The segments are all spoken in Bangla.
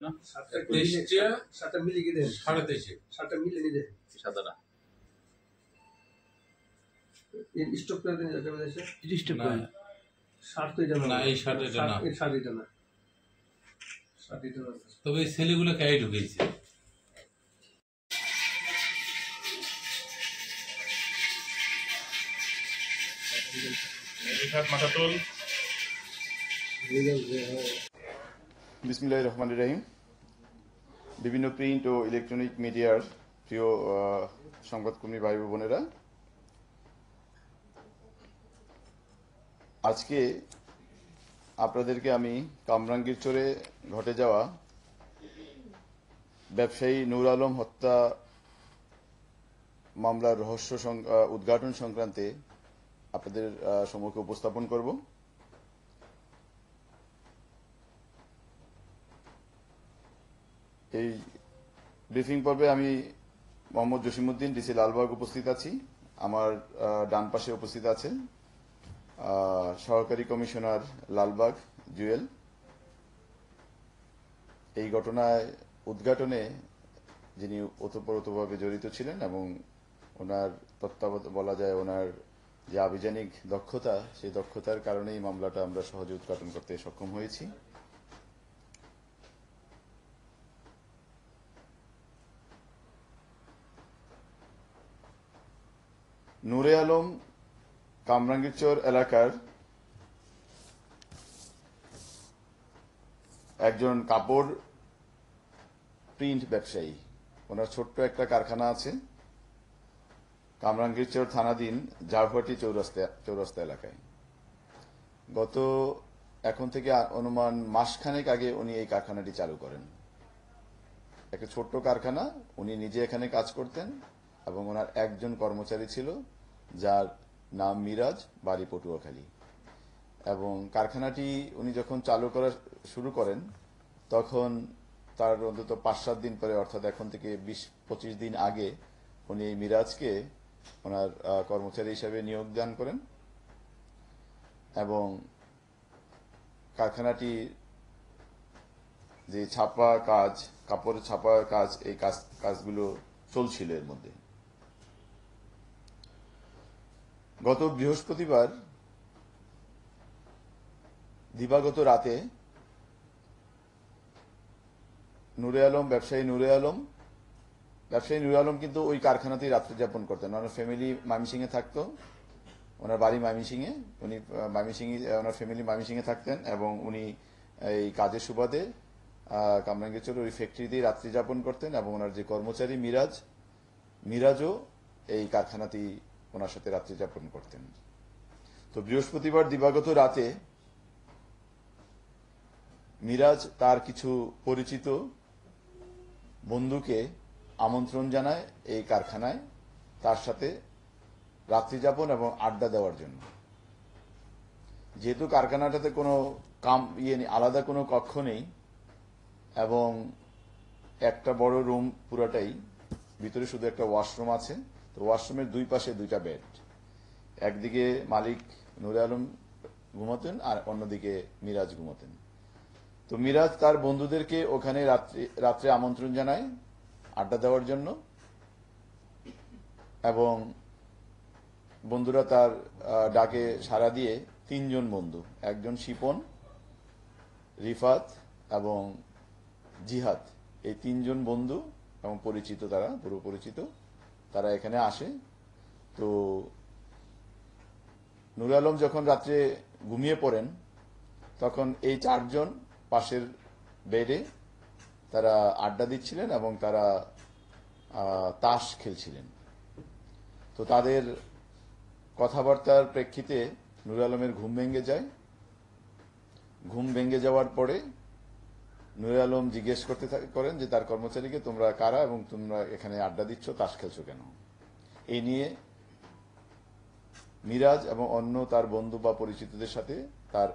না, সাতটা মিলে কি দেন? 23.5 সাতটা মিলে নিয়ে দেন। সাদাটা স্টপ করে দেন যাকে বলেছে স্টপ করে শার্ট তো এটা না, এই শার্ট এটা না, এই শার্ট এটা না, শার্ট এটা না। তবে এই ছেলেগুলো কে ঢুকেছে? বিসমিল্লাহির রহমানির রহিম। বিভিন্ন প্রিন্ট ও ইলেকট্রনিক মিডিয়ার প্রিয় সংবাদকর্মী ভাই বোনেরা, আজকে আপনাদেরকে আমি কামরাঙ্গীরচরে ঘটে যাওয়া ব্যবসায়ী নূর আলম হত্যা মামলার রহস্য উদ্ঘাটন সংক্রান্তে আপনাদের সম্মুখে উপস্থাপন করব। এই ব্রিফিং পর্বে আমি মোহাম্মদ জসিমউদ্দিন, ডিসি লালবাগ উপস্থিত আছি। আমার ডান পাশে উপস্থিত আছেন সহকারী কমিশনার লালবাগ জুয়েল। এই ঘটনায় উদ্ঘাটনে যিনি ওতপ্রোতভাবে জড়িত ছিলেন এবং ওনার তত্ত্বাবধানে বলা যায় ওনার যে আভিযানিক দক্ষতা, সেই দক্ষতার কারণেই মামলাটা আমরা সহজে উদ্ঘাটন করতে সক্ষম হয়েছি। নূরে আলম কামরাঙ্গীরচর এলাকার একজন কাপড় প্রিন্ট ব্যবসায়ী। ওনার ছোট্ট একটা কারখানা আছে কামরাঙ্গীরচর থানাধীন জারহাটি চৌরাস্তা এলাকায়। গত এখন থেকে অনুমান মাসখানেক আগে উনি এই কারখানাটি চালু করেন। একটা ছোট্ট কারখানা, উনি নিজে এখানে কাজ করতেন এবং ওনার একজন কর্মচারী ছিল যার নাম মিরাজ, বাড়ি পটুয়াখালী। এবং কারখানাটি উনি যখন চালু করা শুরু করেন তখন তার অন্তত 5-7 দিন পরে, অর্থাৎ এখন থেকে 20-25 দিন আগে উনি এই মিরাজকে ওনার কর্মচারী হিসেবে নিয়োগ দান করেন এবং কারখানাটি যে ছাপা কাজ, কাপড় ছাপা কাজ, এই কাজগুলো চলছিল এর মধ্যে। গত বৃহস্পতিবার দিবাগত রাতে ব্যবসায়ী নূরে আলম কিন্তু ওই কারখানাতেই রাত্রি যাপন করতেন। ওনার ফ্যামিলি ময়মনসিংহে থাকতো, ওনার বাড়ি ময়মনসিংহে, উনি ওনার ফ্যামিলি ময়মনসিংহে থাকতেন এবং উনি এই কাজের সুবাদে কামরাঙ্গীরচর ওই ফ্যাক্টরিতেই রাত্রি যাপন করতেন এবং ওনার যে কর্মচারী মিরাজও এই কারখানাতেই ওনার সাথে রাত্রি যাপন করতেন। তো বৃহস্পতিবার দিবাগত রাতে মিরাজ তার কিছু পরিচিত বন্ধুকে আমন্ত্রণ জানায় এই কারখানায় তার সাথে রাত্রি যাপন এবং আড্ডা দেওয়ার জন্য। যেহেতু কারখানাটাতে কোনো আলাদা কোনো কক্ষ নেই এবং একটা বড় রুম পুরাটাই, ভিতরে শুধু একটা ওয়াশরুম আছে। তো ওয়াশরুমের দুই পাশে 2টা বেড, একদিকে মালিক নূরে আলম ঘুমাতেন আর অন্যদিকে মিরাজ ঘুমাতেন। তো মিরাজ তার বন্ধুদেরকে ওখানে রাত্রে আমন্ত্রণ জানায় আড্ডা দেওয়ার জন্য এবং বন্ধুরা তার ডাকে সাড়া দিয়ে 3 জন বন্ধু, একজন শিপন, রিফাত এবং জিহাদ, এই 3 জন বন্ধু এবং পরিচিত, তারা পুরো পরিচিত, তারা এখানে আসে। তো নূর আলম যখন রাত্রে ঘুমিয়ে পড়েন তখন এই 4 জন পাশের বেডে তারা আড্ডা দিচ্ছিলেন এবং তারা তাস খেলছিলেন। তো তাদের কথাবার্তার প্রেক্ষিতে নূর আলমের ঘুম ভেঙে যায়। ঘুম ভেঙে যাওয়ার পরে নূর আলম জিজ্ঞেস করেন যে তার কর্মচারীকে, তোমরা কারা এবং তোমরা এখানে আড্ডা দিচ্ছ, তাস খেলছো কেন? এই নিয়ে মিরাজ এবং অন্য তার বন্ধু বা পরিচিতদের সাথে তার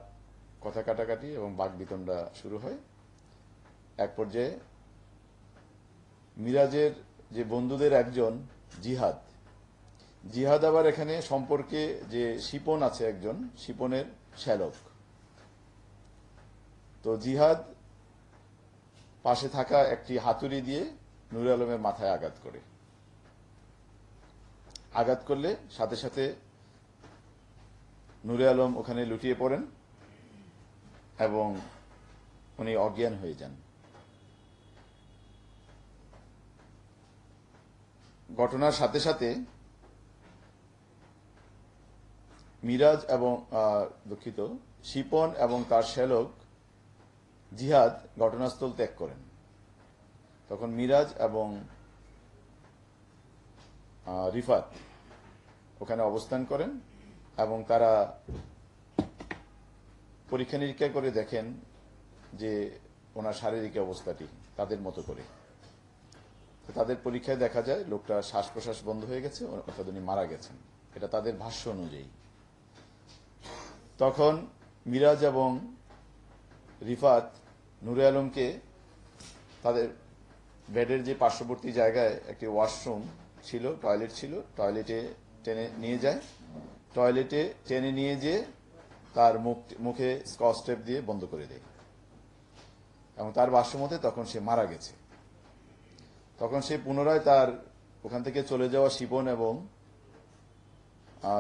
কথা কাটাকাটি এবং বাকবিতণ্ডা শুরু হয়। এক পর্যায়ে মিরাজের যে বন্ধুদের একজন জিহাদ আবার এখানে সম্পর্কে যে শিপন আছে, একজন শিপনের শ্যালক। তো জিহাদ পাশে থাকা একটি হাতুড়ি দিয়ে নূরে আলমের মাথায় আঘাত করে। আঘাত করলে সাথে সাথে নূরে আলম ওখানে লুটিয়ে পড়েন এবং উনি অজ্ঞান হয়ে যান। ঘটনার সাথে সাথে মিরাজ এবং দুঃখিত শিপন এবং তার শ্যালক জিহাদ ঘটনাস্থল ত্যাগ করেন। তখন মিরাজ এবং রিফাত ওখানে অবস্থান করেন এবং তারা পরীক্ষা নিরীক্ষা করে দেখেন যে ওনার শারীরিক অবস্থাটি তাদের মতো করে। তাদের পরীক্ষায় দেখা যায় লোকটা শ্বাস প্রশ্বাস বন্ধ হয়ে গেছে, অর্থাৎ উনি মারা গেছেন, এটা তাদের ভাষ্য অনুযায়ী। তখন মিরাজ এবং রিফাত নূরে আলমকে তাদের বেডের যে পার্শ্ববর্তী জায়গায় একটি ওয়াশরুম ছিল, টয়লেট ছিল, টয়লেটে টেনে নিয়ে যায়। টয়লেটে টেনে নিয়ে যেয়ে তার মুখে স্কচ টেপ দিয়ে বন্ধ করে দেয় এবং তার ভাষ্যমতে তখন সে মারা গেছে। তখন সে পুনরায় তার ওখান থেকে চলে যাওয়া শিপন এবং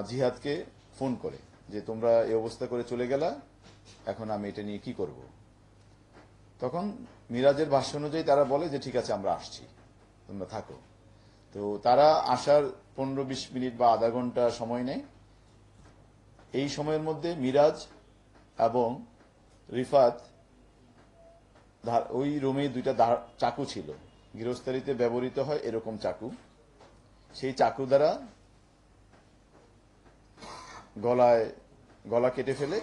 জিহাদকে ফোন করে যে তোমরা এই অবস্থা করে চলে গেলা, এখন আমি এটা নিয়ে কি করব। তখন মিরাজের ভাষ্য অনুযায়ী তারা বলে যে ঠিক আছে আমরা আসছি, তোমরা থাকো। তো তারা আসার 15-20 মিনিট বা আধা ঘন্টা সময় নেয়। এই সময়ের মধ্যে মিরাজ এবং রিফাত ওই রুমে দুইটা চাকু ছিল, গৃহস্থালিতে ব্যবহৃত হয় এরকম চাকু, সেই চাকু দ্বারা গলা কেটে ফেলে,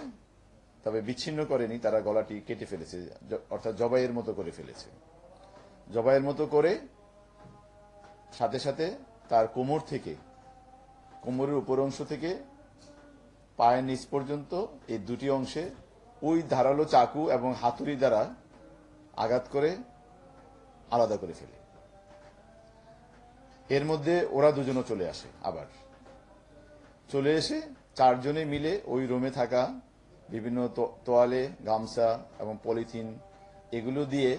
তবে বিচ্ছিন্ন করেনি, তারা গলাটি কেটে ফেলেছে, অর্থাৎ জবাইয়ের মতো করে ফেলেছে। জবাইয়ের মতো করে সাথে সাথে তার কোমরের উপর অংশ থেকে পায়ের নিচ পর্যন্ত এই দুটি অংশে ওই ধারালো চাকু এবং হাতুড়ি দ্বারা আঘাত করে আলাদা করে ফেলে। এর মধ্যে ওরা দুজনও চলে আসে। আবার চলে এসে চারজনে মিলে ওই রুমে থাকা বিভিন্ন তোয়ালে, গামছা এবং পলিথিন এগুলো দিয়ে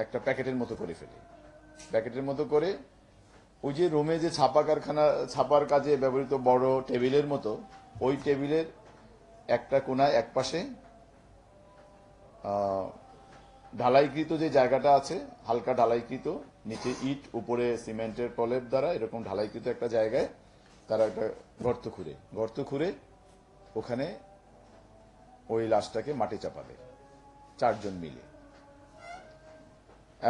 একটা প্যাকেটের মতো করে ফেলে। প্যাকেটের মতো করে ওই যে রুমে যে ছাপার কাজে ব্যবহৃত বড় টেবিলের মতো, ওই টেবিলের একটা কোনায় এক পাশে ঢালাইকৃত যে জায়গাটা আছে, হালকা ঢালাইকৃত, নিচে ইট, উপরে সিমেন্টের প্রলেপ দ্বারা এরকম ঢালাইকৃত একটা জায়গায় তারা একটা গর্ত খুঁড়ে ওখানে ওই লাশটাকে মাটি চাপা দেয় চারজন মিলে।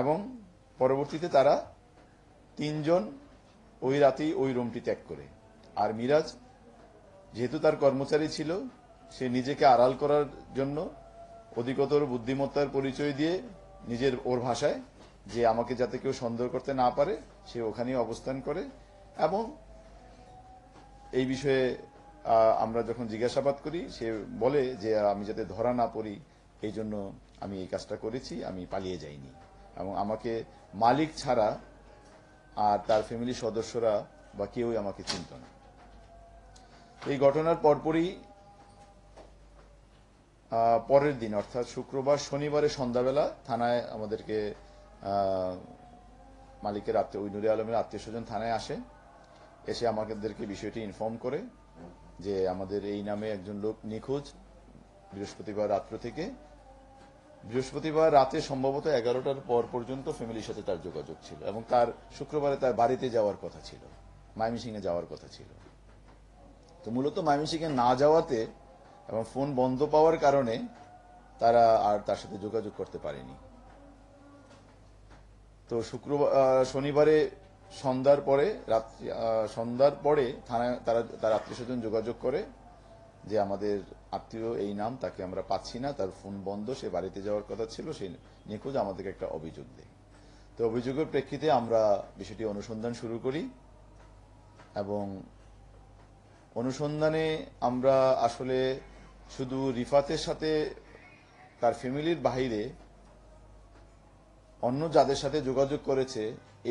এবং পরবর্তীতে তারা তিনজন ওই রাতেই ওই রুমটি ত্যাগ করে। আর মিরাজ যেহেতু তার কর্মচারী ছিল, সে নিজেকে আড়াল করার জন্য অধিকতর বুদ্ধিমত্তার পরিচয় দিয়ে ওর ভাষায় যে আমাকে যাতে কেউ সন্দেহ করতে না পারে সে ওখানেই অবস্থান করে। এবং এই বিষয়ে আমরা যখন জিজ্ঞাসাবাদ করি সে বলে যে আমি যাতে ধরা না পড়ি এই জন্য আমি এই কাজটা করেছি, আমি পালিয়ে যাইনি, এবং আমাকে মালিক ছাড়া আর তার ফ্যামিলির সদস্যরা বা কেউই আমাকে চিনত না। এই ঘটনার পরপরই পরের দিন অর্থাৎ শনিবারে সন্ধ্যাবেলা থানায় আমাদেরকে মালিকের ওই নূরে আলমের আত্মীয় স্বজন থানায় আসে। এসে আমাদেরকে বিষয়টি ইনফর্ম করে যে আমাদের এই নামে একজন লোক নিখোঁজ বৃহস্পতিবার রাত্র থেকে। বৃহস্পতিবার রাতে সম্ভবত 11টার পর পর্যন্ত ফ্যামিলির সাথে তার যোগাযোগ ছিল এবং তার শুক্রবারে তার বাড়িতে যাওয়ার কথা ছিল, ময়মনসিংহে যাওয়ার কথা ছিল। তো মূলত ময়মনসিংহে না যাওয়াতে এবং ফোন বন্ধ পাওয়ার কারণে তারা আর তার সাথে যোগাযোগ করতে পারেনি। তো শনিবারে সন্ধ্যার পরে থানায় তার আত্মীয় স্বজন যোগাযোগ করে যে আমাদের আত্মীয় এই নাম, তাকে আমরা পাচ্ছি না, তার ফোন বন্ধ, সে বাড়িতে যাওয়ার কথা ছিল, সে নিখোঁজ, আমাদেরকে একটা অভিযোগ দেয়। তো অভিযোগের প্রেক্ষিতে আমরা বিষয়টি অনুসন্ধান শুরু করি এবং অনুসন্ধানে আমরা আসলে শুধু রিফাতের সাথে তার ফ্যামিলির বাহিরে অন্য যাদের সাথে যোগাযোগ করেছে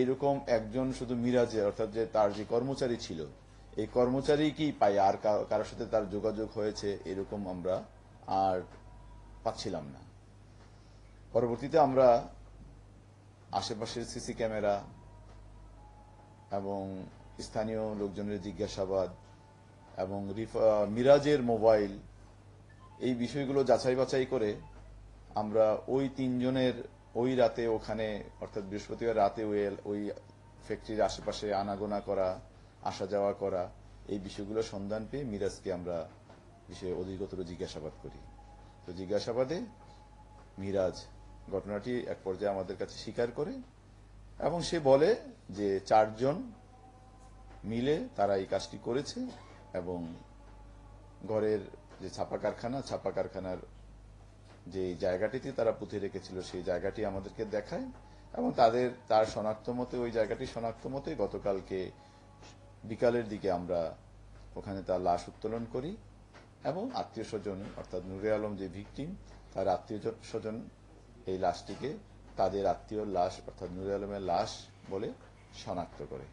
এরকম একজন শুধু মিরাজে, অর্থাৎ যে তার যে কর্মচারী ছিল এই কর্মচারী কি পাই, আর কারোর সাথে তার যোগাযোগ হয়েছে এরকম আমরা আর পাচ্ছিলাম না। পরবর্তীতে আমরা আশেপাশের সিসি ক্যামেরা এবং স্থানীয় লোকজনের জিজ্ঞাসাবাদ এবং মিরাজের মোবাইল, এই বিষয়গুলো যাচাই বাছাই করে আমরা ওই তিনজনের ওই রাতে ওখানে, অর্থাৎ বৃহস্পতিবার রাতে ওই ফ্যাক্টরির আশেপাশে আনাগোনা করা, আসা যাওয়া করা, এই বিষয়গুলো সন্ধান পেয়ে মিরাজকে আমরা বিষয়ে অধিকতর জিজ্ঞাসাবাদ করি। তো জিজ্ঞাসাবাদে মিরাজ ঘটনাটি এক পর্যায়ে আমাদের কাছে স্বীকার করে এবং সে বলে যে 4 জন মিলে তারা এই কাজটি করেছে এবং ঘরের যে ছাপা কারখানার যে জায়গাটিতে তারা পুঁতে রেখেছিল সেই জায়গাটি আমাদেরকে দেখায় এবং তার শনাক্ত মতে, ওই জায়গাটি শনাক্ত মতে গতকালকে বিকালের দিকে আমরা ওখানে তার লাশ উত্তোলন করি এবং আত্মীয় স্বজন, অর্থাৎ নূরে আলম যে ভিকটিম, তার আত্মীয় স্বজন এই লাশটিকে তাদের আত্মীয় লাশ অর্থাৎ নূরে আলমের লাশ বলে শনাক্ত করে।